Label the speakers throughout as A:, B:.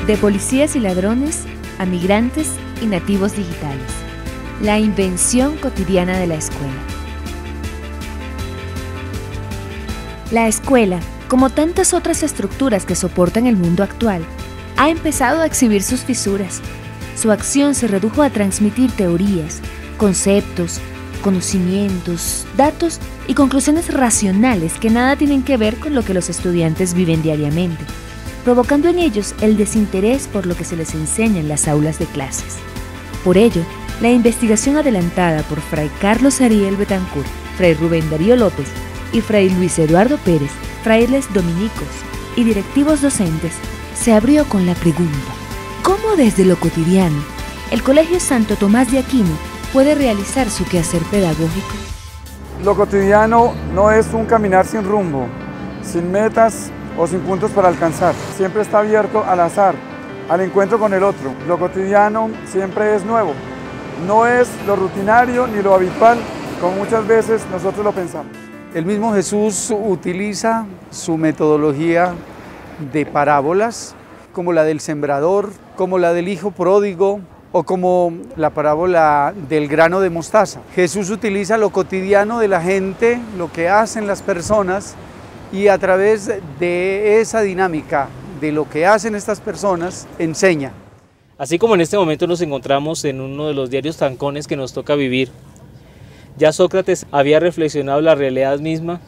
A: De policías y ladrones a migrantes y nativos digitales. La invención cotidiana de la escuela. La escuela, como tantas otras estructuras que soportan el mundo actual, ha empezado a exhibir sus fisuras. Su acción se redujo a transmitir teorías, conceptos, conocimientos, datos y conclusiones racionales que nada tienen que ver con lo que los estudiantes viven diariamente, provocando en ellos el desinterés por lo que se les enseña en las aulas de clases. Por ello, la investigación adelantada por Fray Carlos Ariel Betancourt, Fray Rubén Darío López y Fray Luis Eduardo Pérez, frailes dominicos y directivos docentes, se abrió con la pregunta: ¿cómo desde lo cotidiano el Colegio Santo Tomás de Aquino puede realizar su quehacer pedagógico?
B: Lo cotidiano no es un caminar sin rumbo, sin metas o sin puntos para alcanzar. Siempre está abierto al azar, al encuentro con el otro. Lo cotidiano siempre es nuevo. No es lo rutinario ni lo habitual, como muchas veces nosotros lo pensamos.
C: El mismo Jesús utiliza su metodología de parábolas, como la del sembrador, como la del hijo pródigo, o como la parábola del grano de mostaza. Jesús utiliza lo cotidiano de la gente, lo que hacen las personas, y a través de esa dinámica de lo que hacen estas personas, enseña.
D: Así como en este momento nos encontramos en uno de los diarios trancones que nos toca vivir, ya Sócrates había reflexionado la realidad misma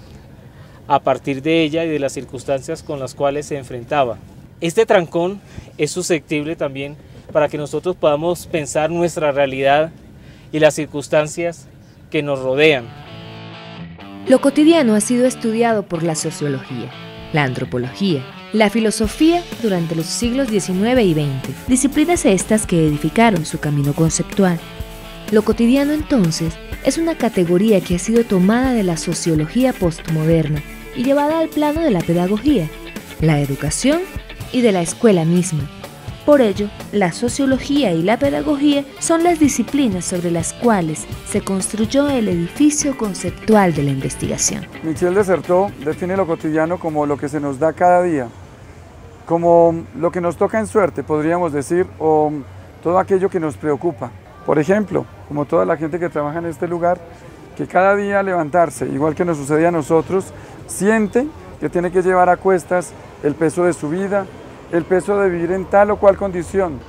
D: a partir de ella y de las circunstancias con las cuales se enfrentaba. Este trancón es susceptible también para que nosotros podamos pensar nuestra realidad y las circunstancias que nos rodean.
A: Lo cotidiano ha sido estudiado por la sociología, la antropología, la filosofía durante los siglos XIX y XX, disciplinas estas que edificaron su camino conceptual. Lo cotidiano, entonces, es una categoría que ha sido tomada de la sociología postmoderna y llevada al plano de la pedagogía, la educación y de la escuela misma. Por ello, la sociología y la pedagogía son las disciplinas sobre las cuales se construyó el edificio conceptual de la investigación.
B: Michel de Certeau define lo cotidiano como lo que se nos da cada día, como lo que nos toca en suerte, podríamos decir, o todo aquello que nos preocupa. Por ejemplo, como toda la gente que trabaja en este lugar, que cada día levantarse, igual que nos sucede a nosotros, siente que tiene que llevar a cuestas el peso de su vida, el peso de vivir en tal o cual condición.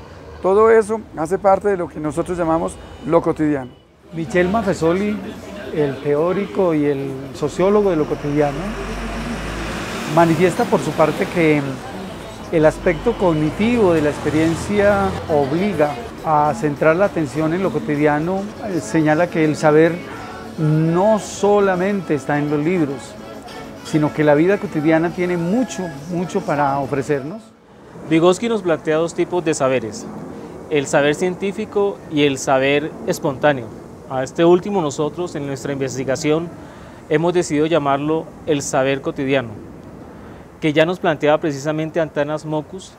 B: Todo eso hace parte de lo que nosotros llamamos lo cotidiano.
C: Michel Maffesoli, el teórico y el sociólogo de lo cotidiano, manifiesta por su parte que el aspecto cognitivo de la experiencia obliga a centrar la atención en lo cotidiano. Señala que el saber no solamente está en los libros, sino que la vida cotidiana tiene mucho para ofrecernos.
D: Vygotsky nos plantea dos tipos de saberes, el saber científico y el saber espontáneo. A este último nosotros en nuestra investigación hemos decidido llamarlo el saber cotidiano, que ya nos planteaba precisamente Antanas Mokus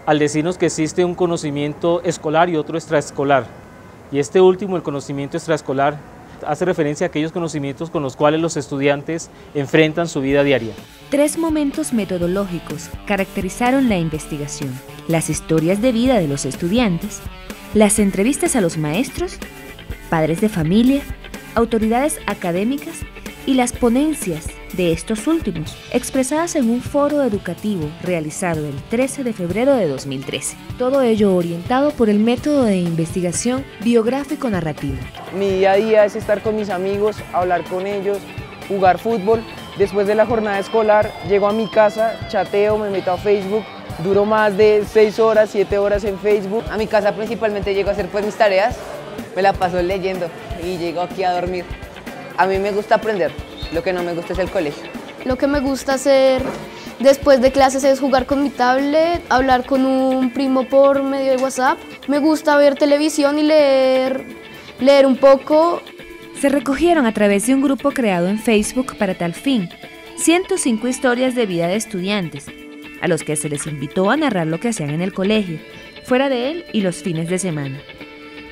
D: al decirnos que existe un conocimiento escolar y otro extraescolar. Y este último, el conocimiento extraescolar, hace referencia a aquellos conocimientos con los cuales los estudiantes enfrentan su vida diaria.
A: 3 momentos metodológicos caracterizaron la investigación: las historias de vida de los estudiantes, las entrevistas a los maestros, padres de familia, autoridades académicas y las ponencias de estos últimos, expresadas en un foro educativo realizado el 13 de febrero de 2013. Todo ello orientado por el método de investigación biográfico-narrativo.
E: Mi día a día es estar con mis amigos, hablar con ellos, jugar fútbol. Después de la jornada escolar, llego a mi casa, chateo, me meto a Facebook, duro más de 6 horas, 7 horas en Facebook. A mi casa principalmente llego a hacer pues mis tareas, me la paso leyendo y llego aquí a dormir. A mí me gusta aprender, lo que no me gusta es el colegio.
F: Lo que me gusta hacer después de clases es jugar con mi tablet, hablar con un primo por medio de WhatsApp. Me gusta ver televisión y leer un poco.
A: Se recogieron a través de un grupo creado en Facebook para tal fin 105 historias de vida de estudiantes, a los que se les invitó a narrar lo que hacían en el colegio, fuera de él y los fines de semana,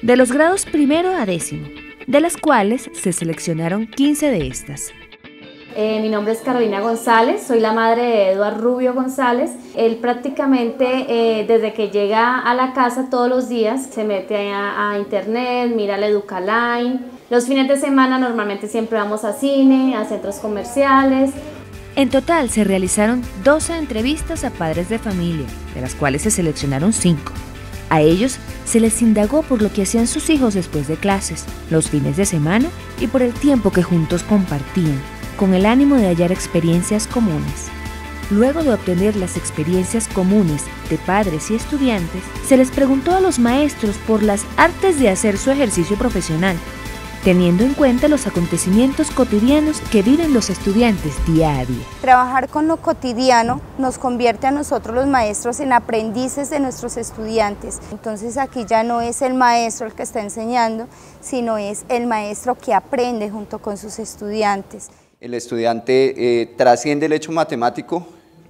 A: de los grados 1º a 10º, de las cuales se seleccionaron 15 de estas.
G: Mi nombre es Carolina González, soy la madre de Eduard Rubio González. Él prácticamente desde que llega a la casa todos los días se mete a internet, mira la Educaline. Los fines de semana normalmente siempre vamos a cine, a centros comerciales.
A: En total se realizaron 12 entrevistas a padres de familia, de las cuales se seleccionaron 5. A ellos se les indagó por lo que hacían sus hijos después de clases, los fines de semana y por el tiempo que juntos compartían, con el ánimo de hallar experiencias comunes. Luego de obtener las experiencias comunes de padres y estudiantes, se les preguntó a los maestros por las artes de hacer su ejercicio profesional, teniendo en cuenta los acontecimientos cotidianos que viven los estudiantes día a día.
H: Trabajar con lo cotidiano nos convierte a nosotros los maestros en aprendices de nuestros estudiantes. Entonces aquí ya no es el maestro el que está enseñando, sino es el maestro que aprende junto con sus estudiantes.
I: El estudiante trasciende el hecho matemático,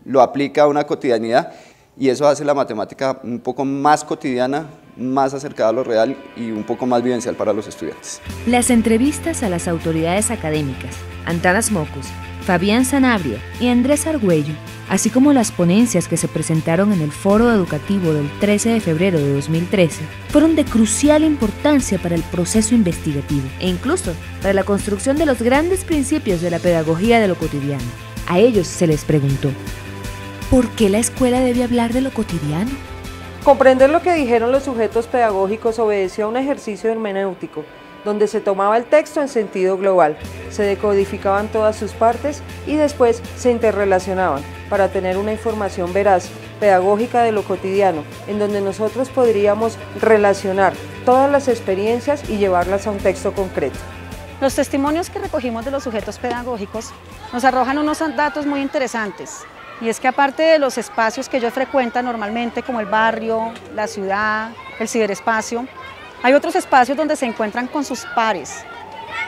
I: lo aplica a una cotidianidad y eso hace la matemática un poco más cotidiana, más acercada a lo real y un poco más vivencial para los estudiantes.
A: Las entrevistas a las autoridades académicas, Antanas Mocos, Fabián Sanabria y Andrés Argüello, así como las ponencias que se presentaron en el Foro Educativo del 13 de febrero de 2013, fueron de crucial importancia para el proceso investigativo e incluso para la construcción de los grandes principios de la pedagogía de lo cotidiano. A ellos se les preguntó, ¿por qué la escuela debe hablar de lo cotidiano?
J: Comprender lo que dijeron los sujetos pedagógicos obedeció a un ejercicio hermenéutico, donde se tomaba el texto en sentido global, se decodificaban todas sus partes y después se interrelacionaban para tener una información veraz, pedagógica de lo cotidiano, en donde nosotros podríamos relacionar todas las experiencias y llevarlas a un texto concreto.
K: Los testimonios que recogimos de los sujetos pedagógicos nos arrojan unos datos muy interesantes. Y es que aparte de los espacios que ellos frecuentan normalmente, como el barrio, la ciudad, el ciberespacio, hay otros espacios donde se encuentran con sus pares,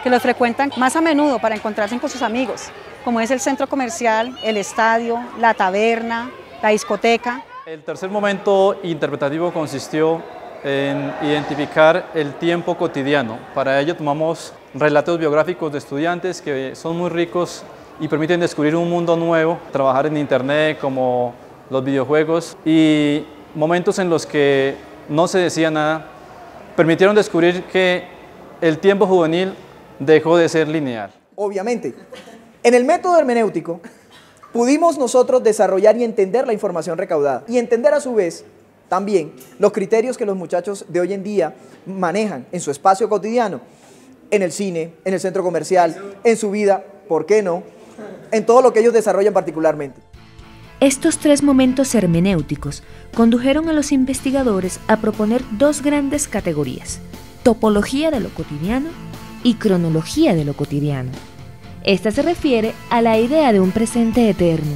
K: que los frecuentan más a menudo para encontrarse con sus amigos, como es el centro comercial, el estadio, la taberna, la discoteca.
L: El tercer momento interpretativo consistió en identificar el tiempo cotidiano. Para ello tomamos relatos biográficos de estudiantes que son muy ricos y permiten descubrir un mundo nuevo, trabajar en internet como los videojuegos y momentos en los que no se decía nada, permitieron descubrir que el tiempo juvenil dejó de ser lineal.
M: Obviamente, en el método hermenéutico pudimos nosotros desarrollar y entender la información recaudada y entender a su vez también los criterios que los muchachos de hoy en día manejan en su espacio cotidiano, en el cine, en el centro comercial, en su vida, ¿por qué no?, en todo lo que ellos desarrollan particularmente.
A: Estos 3 momentos hermenéuticos condujeron a los investigadores a proponer 2 grandes categorías, topología de lo cotidiano y cronología de lo cotidiano. Esta se refiere a la idea de un presente eterno,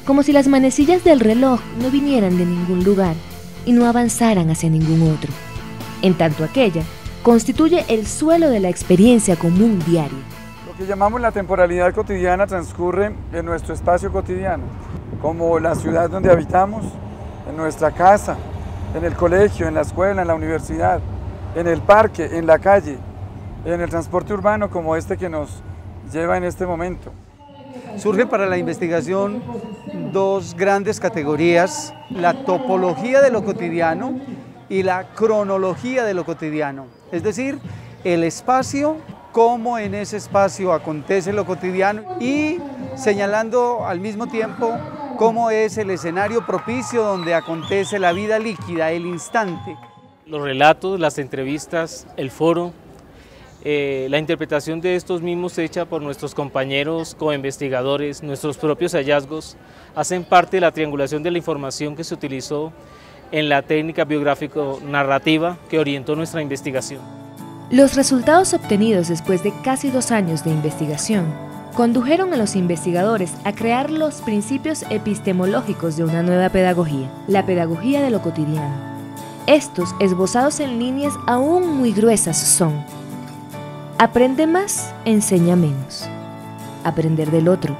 A: como si las manecillas del reloj no vinieran de ningún lugar y no avanzaran hacia ningún otro, en tanto aquella constituye el suelo de la experiencia común diaria.
B: Lo que llamamos la temporalidad cotidiana transcurre en nuestro espacio cotidiano, como la ciudad donde habitamos, en nuestra casa, en el colegio, en la escuela, en la universidad, en el parque, en la calle, en el transporte urbano como este que nos lleva en este momento.
C: Surgen para la investigación 2 grandes categorías, la topología de lo cotidiano y la cronología de lo cotidiano, es decir, el espacio, cómo en ese espacio acontece lo cotidiano y señalando al mismo tiempo cómo es el escenario propicio donde acontece la vida líquida, el instante.
D: Los relatos, las entrevistas, el foro, la interpretación de estos mismos hecha por nuestros compañeros coinvestigadores, nuestros propios hallazgos, hacen parte de la triangulación de la información que se utilizó en la técnica biográfico-narrativa que orientó nuestra investigación.
A: Los resultados obtenidos después de casi 2 años de investigación condujeron a los investigadores a crear los principios epistemológicos de una nueva pedagogía, la pedagogía de lo cotidiano. Estos, esbozados en líneas aún muy gruesas, son: aprende más, enseña menos; aprender del otro,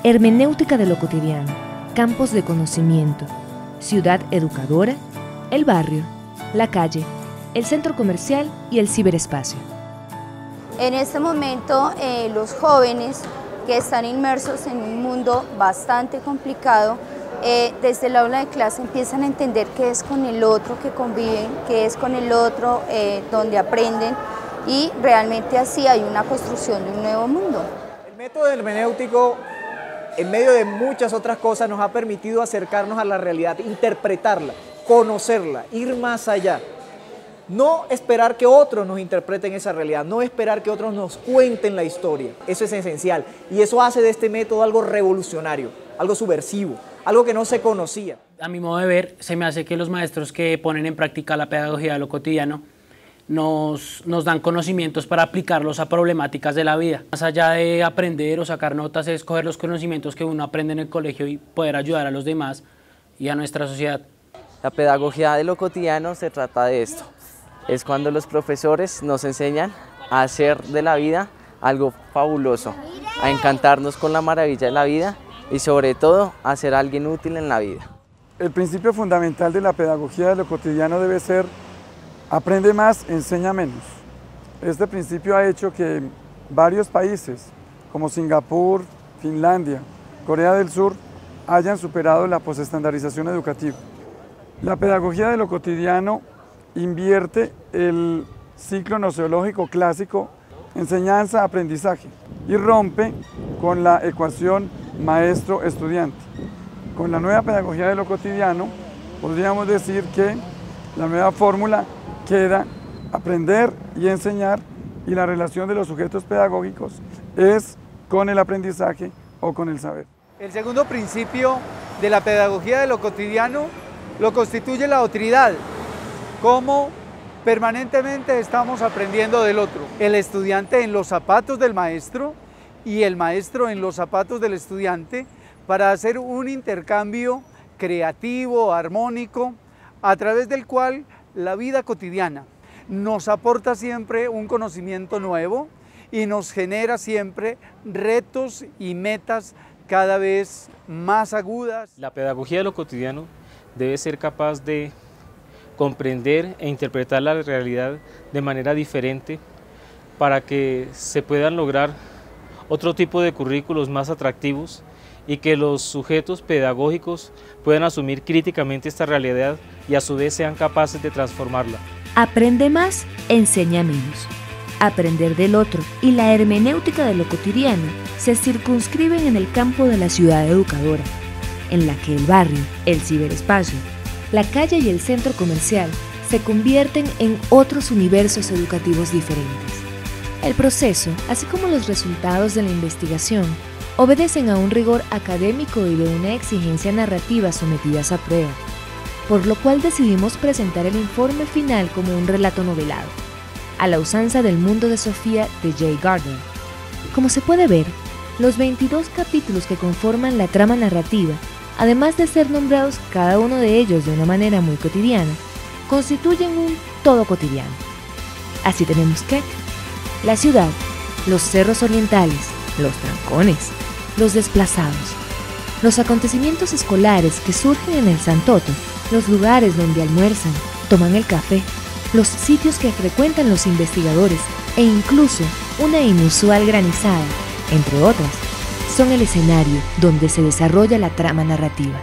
A: hermenéutica de lo cotidiano, campos de conocimiento, ciudad educadora, el barrio, la calle, el centro comercial y el ciberespacio.
H: En este momento los jóvenes que están inmersos en un mundo bastante complicado, desde el aula de clase empiezan a entender qué es con el otro que conviven, qué es con el otro donde aprenden, y realmente así hay una construcción de un nuevo mundo.
M: El método hermenéutico, en medio de muchas otras cosas, nos ha permitido acercarnos a la realidad, interpretarla, conocerla, ir más allá. No esperar que otros nos interpreten esa realidad, no esperar que otros nos cuenten la historia. Eso es esencial y eso hace de este método algo revolucionario, algo subversivo, algo que no se conocía.
N: A mi modo de ver, se me hace que los maestros que ponen en práctica la pedagogía de lo cotidiano nos dan conocimientos para aplicarlos a problemáticas de la vida. Más allá de aprender o sacar notas, es coger los conocimientos que uno aprende en el colegio y poder ayudar a los demás y a nuestra sociedad.
O: La pedagogía de lo cotidiano se trata de esto. Es cuando los profesores nos enseñan a hacer de la vida algo fabuloso, a encantarnos con la maravilla de la vida y sobre todo a ser alguien útil en la vida.
B: El principio fundamental de la pedagogía de lo cotidiano debe ser: aprende más, enseña menos. Este principio ha hecho que varios países como Singapur, Finlandia, Corea del Sur hayan superado la posestandarización educativa. La pedagogía de lo cotidiano invierte el ciclo noceológico clásico enseñanza-aprendizaje y rompe con la ecuación maestro-estudiante. Con la nueva pedagogía de lo cotidiano podríamos decir que la nueva fórmula queda aprender y enseñar, y la relación de los sujetos pedagógicos es con el aprendizaje o con el saber.
C: El segundo principio de la pedagogía de lo cotidiano lo constituye la otridad, cómo permanentemente estamos aprendiendo del otro. El estudiante en los zapatos del maestro y el maestro en los zapatos del estudiante, para hacer un intercambio creativo, armónico, a través del cual la vida cotidiana nos aporta siempre un conocimiento nuevo y nos genera siempre retos y metas cada vez más agudas.
D: La pedagogía de lo cotidiano debe ser capaz de comprender e interpretar la realidad de manera diferente para que se puedan lograr otro tipo de currículos más atractivos y que los sujetos pedagógicos puedan asumir críticamente esta realidad y a su vez sean capaces de transformarla.
A: Aprende más, enseña menos. Aprender del otro y la hermenéutica de lo cotidiano se circunscriben en el campo de la ciudad educadora, en la que el barrio, el ciberespacio, la calle y el centro comercial se convierten en otros universos educativos diferentes. El proceso, así como los resultados de la investigación, obedecen a un rigor académico y de una exigencia narrativa sometidas a prueba, por lo cual decidimos presentar el informe final como un relato novelado, a la usanza del Mundo de Sofía de Jay Gardner. Como se puede ver, los 22 capítulos que conforman la trama narrativa, además de ser nombrados cada uno de ellos de una manera muy cotidiana, constituyen un todo cotidiano. Así tenemos que la ciudad, los cerros orientales, los trancones, los desplazados, los acontecimientos escolares que surgen en el Santoto, los lugares donde almuerzan, toman el café, los sitios que frecuentan los investigadores e incluso una inusual granizada, entre otras, son el escenario donde se desarrolla la trama narrativa.